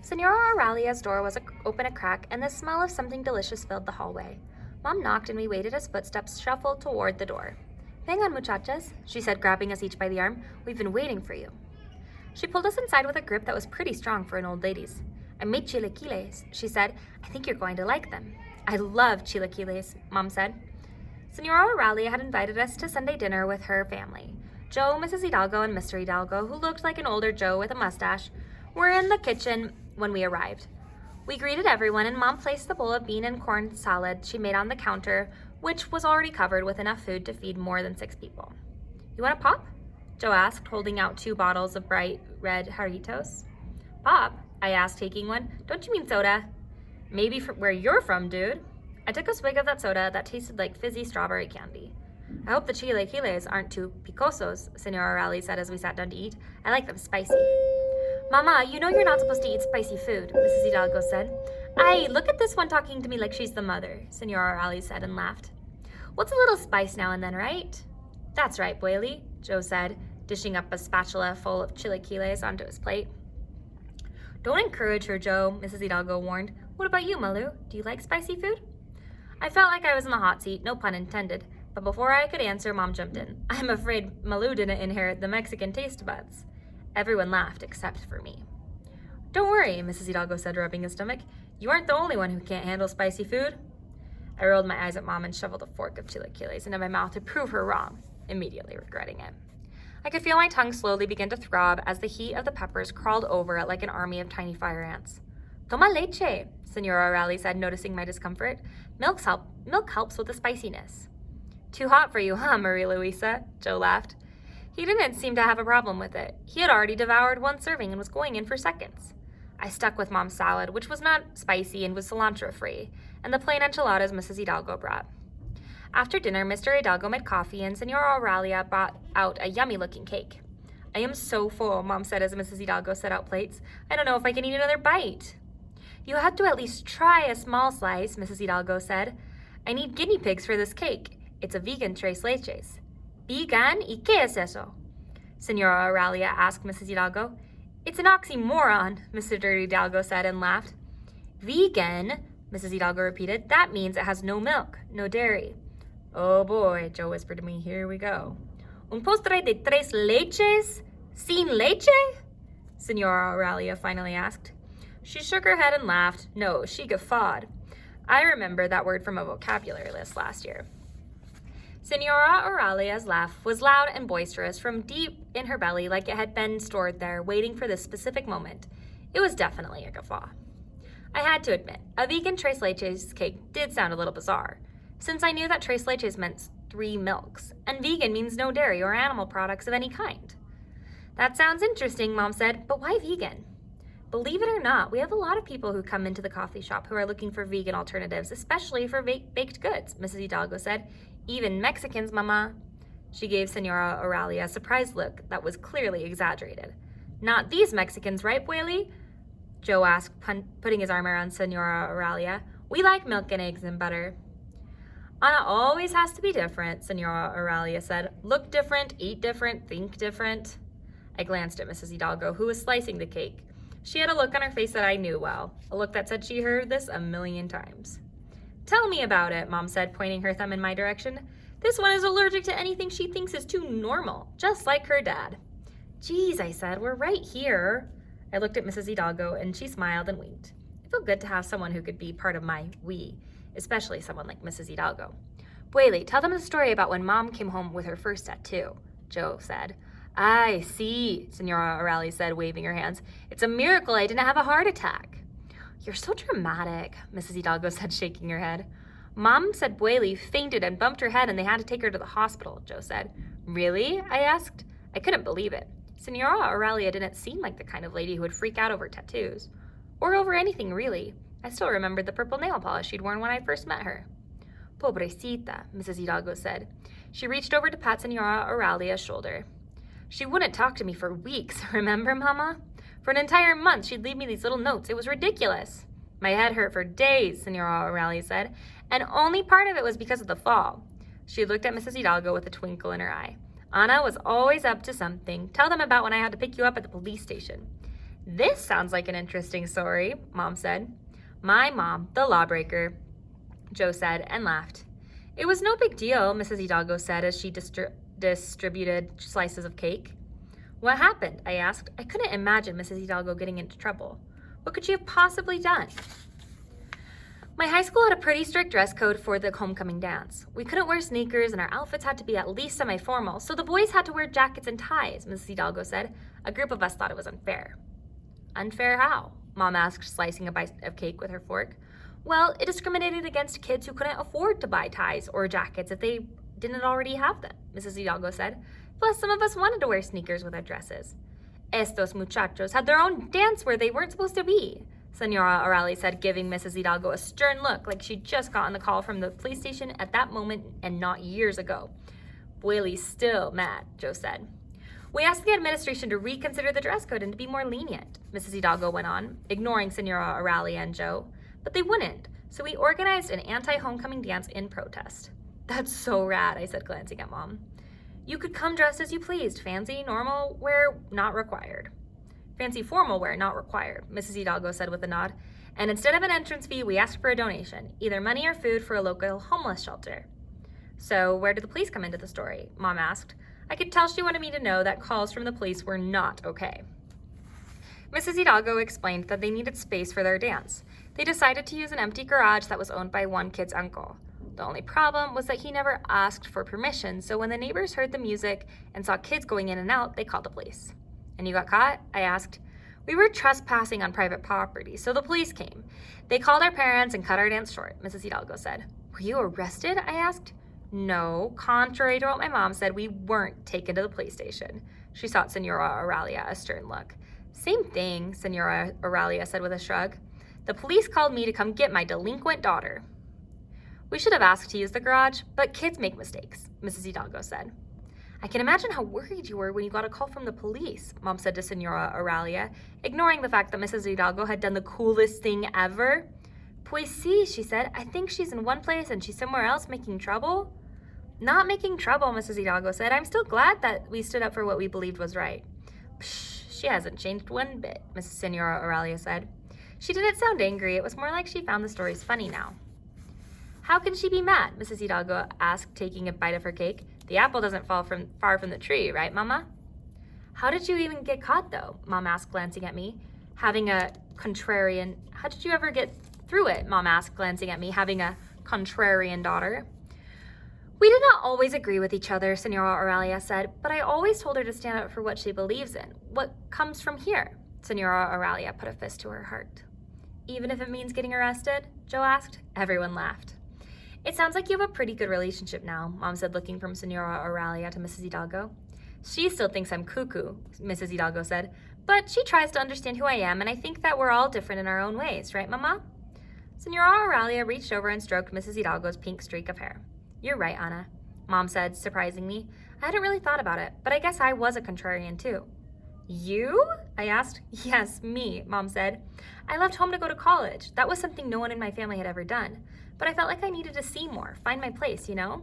Senora Aurelia's door was open a crack, and the smell of something delicious filled the hallway. Mom knocked, and we waited as footsteps shuffled toward the door. "Hang on, muchachas," she said, grabbing us each by the arm. "We've been waiting for you." She pulled us inside with a grip that was pretty strong for an old lady's. "I made chilaquiles," she said. "I think you're going to like them." "I love chilaquiles," Mom said. Senora Aurelia had invited us to Sunday dinner with her family. Joe, Mrs. Hidalgo, and Mr. Hidalgo, who looked like an older Joe with a mustache, were in the kitchen when we arrived. We greeted everyone, and Mom placed the bowl of bean and corn salad she made on the counter, which was already covered with enough food to feed more than 6 people. "You want a pop?" Joe asked, holding out 2 bottles of bright red Jarritos. "Pop?" I asked, taking one. "Don't you mean soda?" "Maybe from where you're from, dude." I took a swig of that soda that tasted like fizzy strawberry candy. "I hope the chilaquiles aren't too picosos," Senora Raleigh said as we sat down to eat. "I like them spicy." "Mama, you know you're not supposed to eat spicy food," Mrs. Hidalgo said. "Ay, look at this one talking to me like she's the mother," Senora Raleigh said and laughed. "What's a little spice now and then, right?" "That's right, Boily," Joe said, dishing up a spatula full of chilaquiles onto his plate. "Don't encourage her, Joe," Mrs. Hidalgo warned. "What about you, Malu? Do you like spicy food?" I felt like I was in the hot seat, no pun intended, but before I could answer, Mom jumped in. "I'm afraid Malu didn't inherit the Mexican taste buds." Everyone laughed except for me. "Don't worry," Mrs. Hidalgo said, rubbing his stomach. "You aren't the only one who can't handle spicy food." I rolled my eyes at Mom and shoveled a fork of chilaquiles into my mouth to prove her wrong, immediately regretting it. I could feel my tongue slowly begin to throb as the heat of the peppers crawled over it like an army of tiny fire ants. "Toma leche," Senora Raleigh said, noticing my discomfort. Milk helps with the spiciness." "Too hot for you, huh, Maria Luisa?" Joe laughed. He didn't seem to have a problem with it. He had already devoured 1 serving and was going in for seconds. I stuck with Mom's salad, which was not spicy and was cilantro-free, and the plain enchiladas Mrs. Hidalgo brought. After dinner, Mr. Hidalgo made coffee, and Senora Aurelia brought out a yummy-looking cake. "I am so full," Mom said as Mrs. Hidalgo set out plates. "I don't know if I can eat another bite." "You had to at least try a small slice," Mrs. Hidalgo said. "I need guinea pigs for this cake. It's a vegan tres leches." "Vegan? ¿Y qué es eso?" Senora Aurelia asked Mrs. Hidalgo. "It's an oxymoron," Mr. Hidalgo said and laughed. "Vegan?" Mrs. Hidalgo repeated. "That means it has no milk, no dairy." "Oh boy," Joe whispered to me. "Here we go." "Un postre de 3 leches? Sin leche?" Senora Aurelia finally asked. She shook her head and laughed. No, she guffawed. I remember that word from a vocabulary list last year. Senora Aurelia's laugh was loud and boisterous from deep in her belly, like it had been stored there, waiting for this specific moment. It was definitely a guffaw. I had to admit, a vegan tres leches cake did sound a little bizarre, since I knew that tres leches meant 3 milks, and vegan means no dairy or animal products of any kind. "That sounds interesting," Mom said, "but why vegan?" "Believe it or not, we have a lot of people who come into the coffee shop who are looking for vegan alternatives, especially for baked goods," Mrs. Hidalgo said. "Even Mexicans, Mama." She gave Senora Aurelia a surprised look that was clearly exaggerated. "Not these Mexicans, right, Boily?" Joe asked, putting his arm around Senora Aurelia. "We like milk and eggs and butter." "Anna always has to be different," Senora Aurelia said. "Look different, eat different, think different." I glanced at Mrs. Hidalgo, who was slicing the cake. She had a look on her face that I knew well, a look that said she heard this a million times. "Tell me about it," Mom said, pointing her thumb in my direction. "This one is allergic to anything she thinks is too normal, just like her dad." "Geez," I said, "we're right here." I looked at Mrs. Hidalgo, and she smiled and winked. It felt good to have someone who could be part of my we, especially someone like Mrs. Hidalgo. "Boily, tell them the story about when Mom came home with her first tattoo," Joe said. "I see," Senora Aurelia said, waving her hands. "It's a miracle I didn't have a heart attack." "You're so dramatic," Mrs. Hidalgo said, shaking her head. "Mom said Boily fainted and bumped her head and they had to take her to the hospital," Joe said. "Really?" I asked. I couldn't believe it. Senora Aurelia didn't seem like the kind of lady who would freak out over tattoos. Or over anything, really. I still remembered the purple nail polish she'd worn when I first met her. "Pobrecita," Mrs. Hidalgo said. She reached over to pat Senora Aurelia's shoulder. "She wouldn't talk to me for weeks, remember, Mama? For an entire month, she'd leave me these little notes. It was ridiculous." "My head hurt for days," Senora Aurelia said, "and only part of it was because of the fall." She looked at Mrs. Hidalgo with a twinkle in her eye. "Anna was always up to something. Tell them about when I had to pick you up at the police station." This sounds like an interesting story, Mom said. My mom, the lawbreaker, Joe said and laughed. It was no big deal, Mrs. Hidalgo said as she distributed slices of cake. What happened? I asked. I couldn't imagine Mrs. Hidalgo getting into trouble. What could she have possibly done? My high school had a pretty strict dress code for the homecoming dance. We couldn't wear sneakers and our outfits had to be at least semi-formal, so the boys had to wear jackets and ties, Mrs. Hidalgo said. A group of us thought it was unfair. Unfair how? Mom asked, slicing a bite of cake with her fork. Well, it discriminated against kids who couldn't afford to buy ties or jackets if they didn't already have them, Mrs. Hidalgo said. Plus, some of us wanted to wear sneakers with our dresses. Estos muchachos had their own dance where they weren't supposed to be, Senora O'Reilly said, giving Mrs. Hidalgo a stern look like she'd just gotten the call from the police station at that moment and not years ago. Bueli's still mad, Joe said. We asked the administration to reconsider the dress code and to be more lenient, Mrs. Hidalgo went on, ignoring Senora O'Reilly and Joe. But they wouldn't, so we organized an anti-homecoming dance in protest. That's so rad, I said, glancing at Mom. You could come dressed as you pleased, fancy, normal wear, not required. Fancy formal wear, not required, Mrs. Hidalgo said with a nod. And instead of an entrance fee, we asked for a donation, either money or food for a local homeless shelter. So where did the police come into the story? Mom asked. I could tell she wanted me to know that calls from the police were not okay. Mrs. Hidalgo explained that they needed space for their dance. They decided to use an empty garage that was owned by one kid's uncle. The only problem was that he never asked for permission, so when the neighbors heard the music and saw kids going in and out, they called the police. And you got caught? I asked. We were trespassing on private property, so the police came. They called our parents and cut our dance short, Mrs. Hidalgo said. Were you arrested? I asked. No, contrary to what my mom said, we weren't taken to the police station. She shot Senora Oralia a stern look. Same thing, Senora Oralia said with a shrug. The police called me to come get my delinquent daughter. We should have asked to use the garage, but kids make mistakes, Mrs. Hidalgo said. I can imagine how worried you were when you got a call from the police, Mom said to Senora Oralia, ignoring the fact that Mrs. Hidalgo had done the coolest thing ever. Pues sí, she said. I think she's in one place and she's somewhere else making trouble. Not making trouble, Mrs. Hidalgo said. I'm still glad that we stood up for what we believed was right. Psh, she hasn't changed one bit, Mrs. Senora Oralia said. She didn't sound angry. It was more like she found the stories funny now. How can she be mad? Mrs. Hidalgo asked, taking a bite of her cake. The apple doesn't fall far from the tree, right, Mama? How did you even get caught, though? Mom asked, glancing at me. How did you ever get through it? Mom asked, glancing at me, having a contrarian daughter. We did not always agree with each other, Senora Oralia said, but I always told her to stand up for what she believes in. What comes from here? Senora Oralia put a fist to her heart. Even if it means getting arrested? Joe asked. Everyone laughed. It sounds like you have a pretty good relationship now, Mom said, looking from Senora Oralia to Mrs. Hidalgo. She still thinks I'm cuckoo, Mrs. Hidalgo said, but she tries to understand who I am, and I think that we're all different in our own ways, right, Mama? Senora Oralia reached over and stroked Mrs. Hidalgo's pink streak of hair. You're right, Anna, Mom said, surprising me. I hadn't really thought about it, but I guess I was a contrarian too. You? I asked. Yes, me, Mom said. I left home to go to college. That was something no one in my family had ever done. But I felt like I needed to see more, find my place, you know?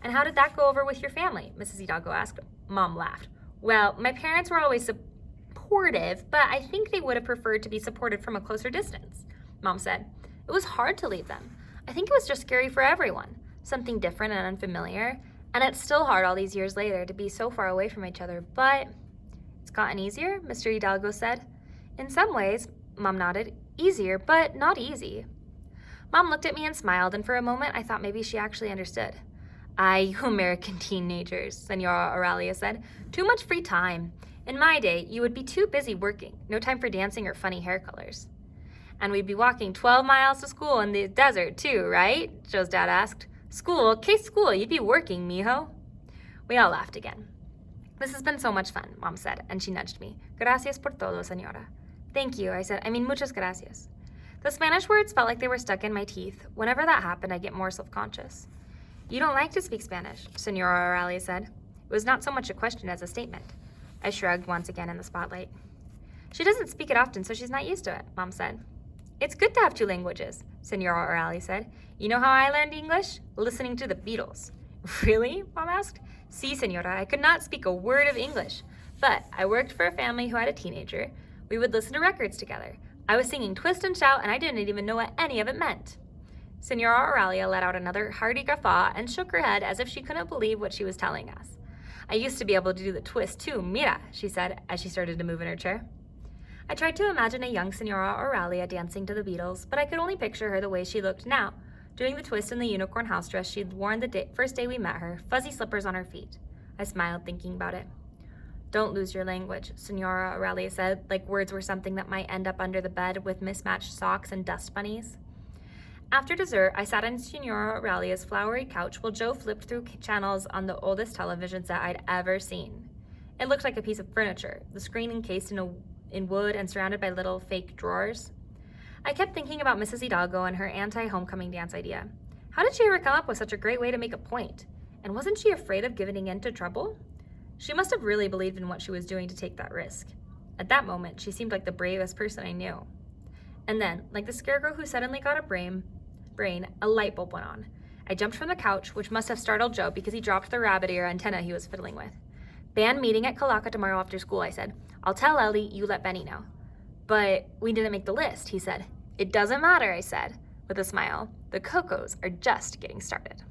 And how did that go over with your family? Mrs. Hidalgo asked. Mom laughed. Well, my parents were always supportive, but I think they would have preferred to be supported from a closer distance, Mom said. It was hard to leave them. I think it was just scary for everyone, something different and unfamiliar, and it's still hard all these years later to be so far away from each other, but it's gotten easier, Mr. Hidalgo said. In some ways, Mom nodded, easier, but not easy. Mom looked at me and smiled, and for a moment I thought maybe she actually understood. You American teenagers, Senora Oralia said. Too much free time. In my day, you would be too busy working. No time for dancing or funny hair colors. And we'd be walking 12 miles to school in the desert too, right? Joe's dad asked. School? ¿Qué school? You'd be working, mijo. We all laughed again. This has been so much fun, Mom said, and she nudged me. Gracias por todo, señora. Thank you, I said. Muchas gracias. The Spanish words felt like they were stuck in my teeth. Whenever that happened, I get more self-conscious. You don't like to speak Spanish, Senora Oralia said. It was not so much a question as a statement. I shrugged once again in the spotlight. She doesn't speak it often, so she's not used to it, Mom said. It's good to have two languages, Senora Oralia said. You know how I learned English? Listening to the Beatles. Really? Mom asked. Sí, señora. I could not speak a word of English, but I worked for a family who had a teenager. We would listen to records together. I was singing Twist and Shout, and I didn't even know what any of it meant. Senora Auralia let out another hearty guffaw and shook her head as if she couldn't believe what she was telling us. I used to be able to do the twist too, mira, she said as she started to move in her chair. I tried to imagine a young Senora Auralia dancing to the Beatles, but I could only picture her the way she looked now, doing the twist in the unicorn house dress she'd worn the first day we met her, fuzzy slippers on her feet. I smiled thinking about it. Don't lose your language, Senora Auralia said, like words were something that might end up under the bed with mismatched socks and dust bunnies. After dessert, I sat on Senora Auralia's flowery couch while Joe flipped through channels on the oldest television set I'd ever seen. It looked like a piece of furniture, the screen encased in wood and surrounded by little fake drawers. I kept thinking about Mrs. Hidalgo and her anti-homecoming dance idea. How did she ever come up with such a great way to make a point? And wasn't she afraid of getting into trouble? She must have really believed in what she was doing to take that risk. At that moment, she seemed like the bravest person I knew. And then, like the scarecrow who suddenly got a brain, a light bulb went on. I jumped from the couch, which must have startled Joe because he dropped the rabbit ear antenna he was fiddling with. Band meeting at Kalaka tomorrow after school, I said. I'll tell Ellie, you let Benny know. But we didn't make the list, he said. It doesn't matter, I said, with a smile. The Cocos are just getting started.